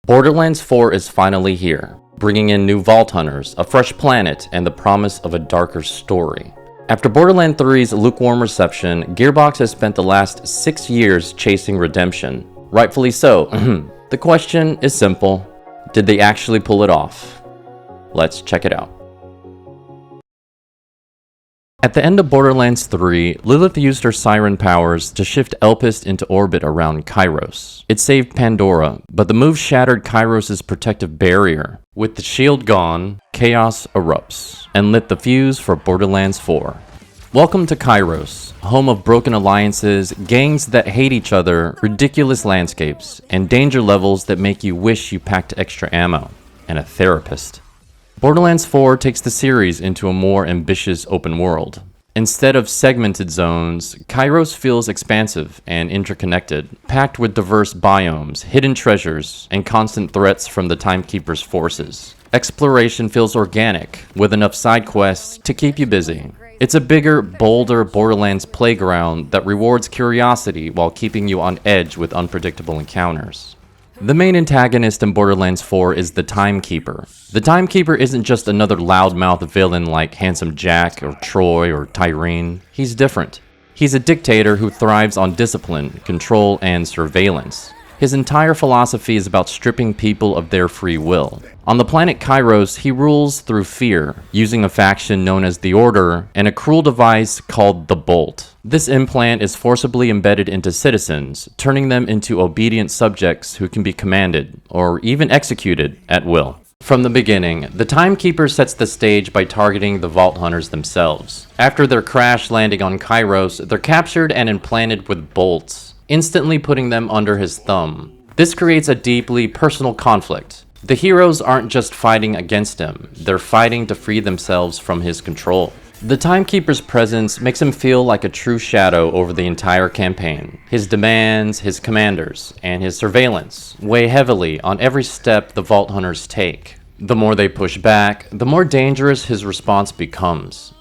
Borderlands 4 is finally here, bringing in new Vault Hunters, a fresh planet, and the promise of a darker story. After Borderlands 3's lukewarm reception, Gearbox has spent the last 6 years chasing redemption. Rightfully so. The question is simple: did they actually pull it off? Let's check it out. At the end of Borderlands 3, Lilith used her siren powers to shift Elpis into orbit around Kairos. It saved Pandora, but the move shattered Kairos' protective barrier. With the shield gone, chaos erupts, and lit the fuse for Borderlands 4. Welcome to Kairos, home of broken alliances, gangs that hate each other, ridiculous landscapes, and danger levels that make you wish you packed extra ammo, and a therapist. Borderlands 4 takes the series into a more ambitious open world. Instead of segmented zones, Kairos feels expansive and interconnected, packed with diverse biomes, hidden treasures, and constant threats from the Timekeeper's forces. Exploration feels organic, with enough side quests to keep you busy. It's a bigger, bolder Borderlands playground that rewards curiosity while keeping you on edge with unpredictable encounters. The main antagonist in Borderlands 4 is the Timekeeper. The Timekeeper isn't just another loudmouth villain like Handsome Jack or Troy or Tyreen. He's different. He's a dictator who thrives on discipline, control, and surveillance. His entire philosophy is about stripping people of their free will. On the planet Kairos, he rules through fear, using a faction known as the Order and a cruel device called the Bolt. This implant is forcibly embedded into citizens, turning them into obedient subjects who can be commanded, or even executed, at will. From the beginning, the Timekeeper sets the stage by targeting the Vault Hunters themselves. After their crash landing on Kairos, they're captured and implanted with bolts, instantly putting them under his thumb. This creates a deeply personal conflict. The heroes aren't just fighting against him, they're fighting to free themselves from his control. The Timekeeper's presence makes him feel like a true shadow over the entire campaign. His demands, his commanders, and his surveillance weigh heavily on every step the Vault Hunters take. The more they push back, the more dangerous his response becomes.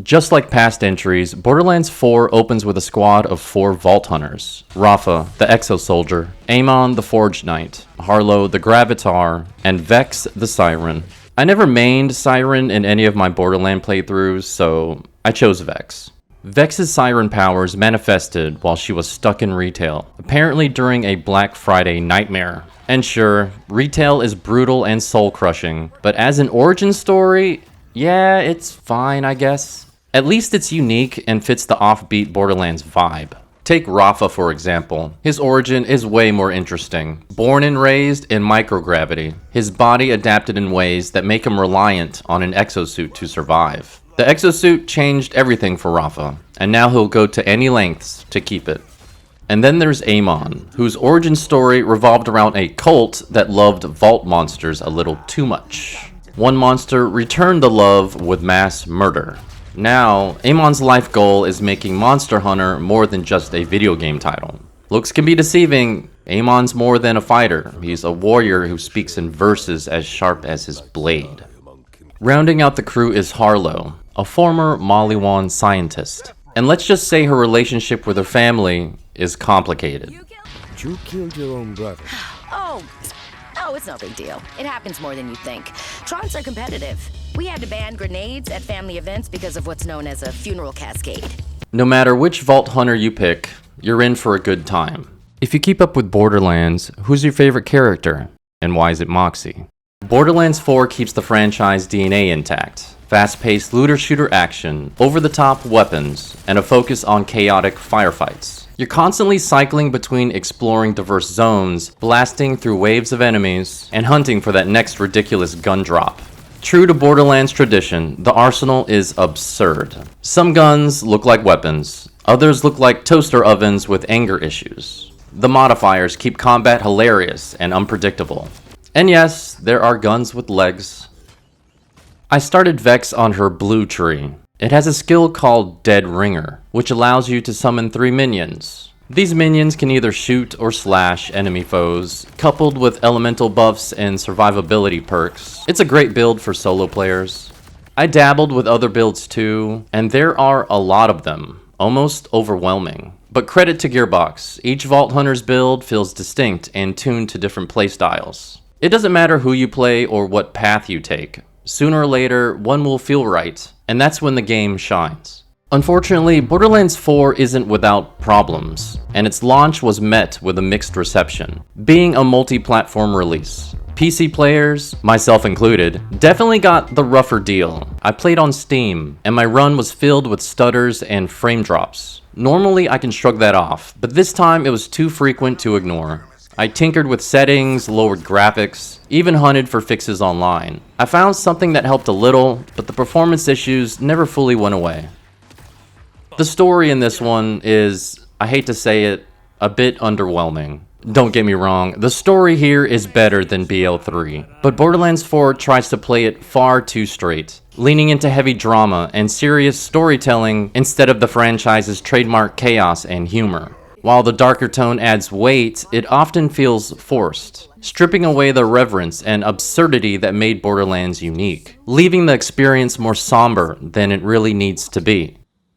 Just like past entries, Borderlands 4 opens with a squad of 4 Vault Hunters: Rafa, the Exo-Soldier, Amon, the Forge Knight, Harlow, the Gravitar, and Vex, the Siren. I never mained Siren in any of my Borderlands playthroughs, so I chose Vex. Vex's Siren powers manifested while she was stuck in retail, apparently during a Black Friday nightmare. And sure, retail is brutal and soul-crushing, but as an origin story, yeah, it's fine, I guess. At least it's unique and fits the offbeat Borderlands vibe. Take Rafa, for example. His origin is way more interesting. Born and raised in microgravity, his body adapted in ways that make him reliant on an exosuit to survive. The exosuit changed everything for Rafa, and now he'll go to any lengths to keep it. And then there's Amon, whose origin story revolved around a cult that loved vault monsters a little too much. One monster returned the love with mass murder. Now, Amon's life goal is making Monster Hunter more than just a video game title. Looks can be deceiving. Amon's more than a fighter. He's a warrior who speaks in verses as sharp as his blade. Rounding out the crew is Harlow, a former Maliwan scientist. And let's just say her relationship with her family is complicated. You killed your own brother. Oh, it's no big deal. It happens more than you think. Trons are competitive. We had to ban grenades at family events because of what's known as a funeral cascade. No matter which Vault Hunter you pick, you're in for a good time. If you keep up with Borderlands, who's your favorite character? And why is it Moxie? Borderlands 4 keeps the franchise DNA intact. Fast-paced looter-shooter action, over-the-top weapons, and a focus on chaotic firefights. You're constantly cycling between exploring diverse zones, blasting through waves of enemies, and hunting for that next ridiculous gun drop. True to Borderlands tradition, the arsenal is absurd. Some guns look like weapons, others look like toaster ovens with anger issues. The modifiers keep combat hilarious and unpredictable. And yes, there are guns with legs. I started Vex on her blue tree. It has a skill called Dead Ringer, which allows you to summon 3 minions. These minions can either shoot or slash enemy foes, coupled with elemental buffs and survivability perks. It's a great build for solo players. I dabbled with other builds too, and there are a lot of them, almost overwhelming. But credit to Gearbox, each Vault Hunter's build feels distinct and tuned to different playstyles. It doesn't matter who you play or what path you take. Sooner or later, one will feel right, and that's when the game shines. Unfortunately, Borderlands 4 isn't without problems, and its launch was met with a mixed reception, being a multi-platform release. PC players, myself included, definitely got the rougher deal. I played on Steam, and my run was filled with stutters and frame drops. Normally I can shrug that off, but this time it was too frequent to ignore. I tinkered with settings, lowered graphics, even hunted for fixes online. I found something that helped a little, but the performance issues never fully went away. The story in this one is, I hate to say it, a bit underwhelming. Don't get me wrong, the story here is better than BL3, but Borderlands 4 tries to play it far too straight, leaning into heavy drama and serious storytelling instead of the franchise's trademark chaos and humor. While the darker tone adds weight, it often feels forced, stripping away the reverence and absurdity that made Borderlands unique, leaving the experience more somber than it really needs to be.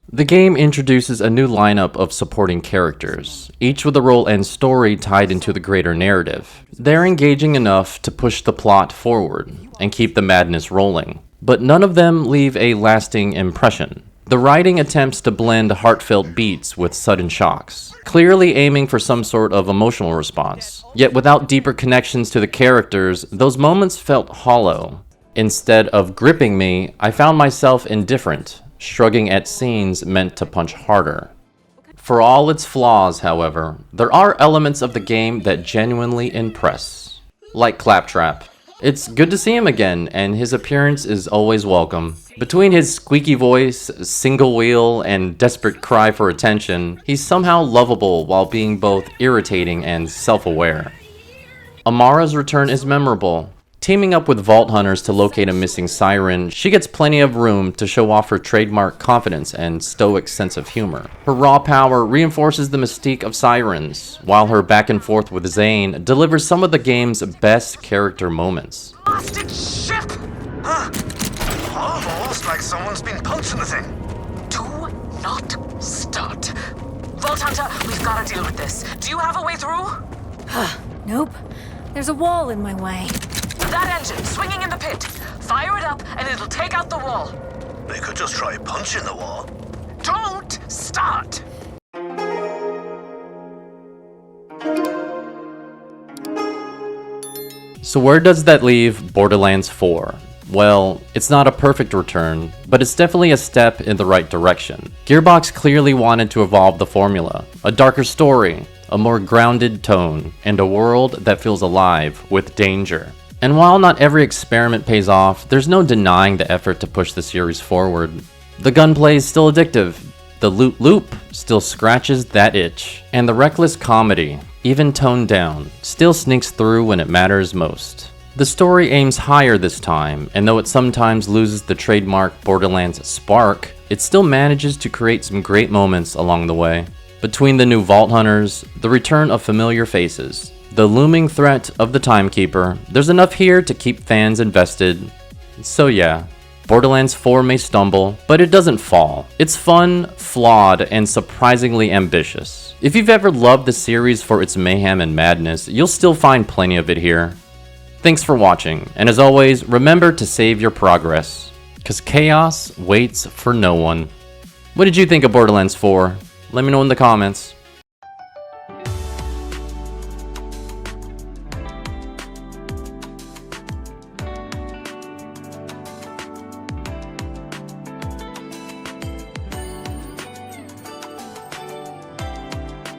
The game introduces a new lineup of supporting characters, each with a role and story tied into the greater narrative. They're engaging enough to push the plot forward and keep the madness rolling, but none of them leave a lasting impression. The writing attempts to blend heartfelt beats with sudden shocks, clearly aiming for some sort of emotional response. Yet without deeper connections to the characters, those moments felt hollow. Instead of gripping me, I found myself indifferent, shrugging at scenes meant to punch harder. For all its flaws, however, there are elements of the game that genuinely impress. Like Claptrap. It's good to see him again, and his appearance is always welcome. Between his squeaky voice, single wheel, and desperate cry for attention, he's somehow lovable while being both irritating and self-aware. Amara's return is memorable. Teaming up with Vault Hunters to locate a missing siren, she gets plenty of room to show off her trademark confidence and stoic sense of humor. Her raw power reinforces the mystique of sirens, while her back and forth with Zane delivers some of the game's best character moments. Blasted ship! Huh. Almost like someone's been punching the thing. Do not start. Vault Hunter, we've got to deal with this. Do you have a way through? Nope. There's a wall in my way. That engine, swinging in the pit. Fire it up, and it'll take out the wall. They could just try punching the wall. Don't start! So where does that leave Borderlands 4? Well, it's not a perfect return, but it's definitely a step in the right direction. Gearbox clearly wanted to evolve the formula, a darker story, a more grounded tone, and a world that feels alive with danger. And while not every experiment pays off, there's no denying the effort to push the series forward. The gunplay is still addictive, the loot loop still scratches that itch, and the reckless comedy, even toned down, still sneaks through when it matters most. The story aims higher this time, and though it sometimes loses the trademark Borderlands spark, it still manages to create some great moments along the way. Between the new Vault Hunters, the return of familiar faces, the looming threat of the Timekeeper, there's enough here to keep fans invested. So yeah, Borderlands 4 may stumble, but it doesn't fall. It's fun, flawed, and surprisingly ambitious. If you've ever loved the series for its mayhem and madness, you'll still find plenty of it here. Thanks for watching, and as always, remember to save your progress, cause chaos waits for no one. What did you think of Borderlands 4? Let me know in the comments.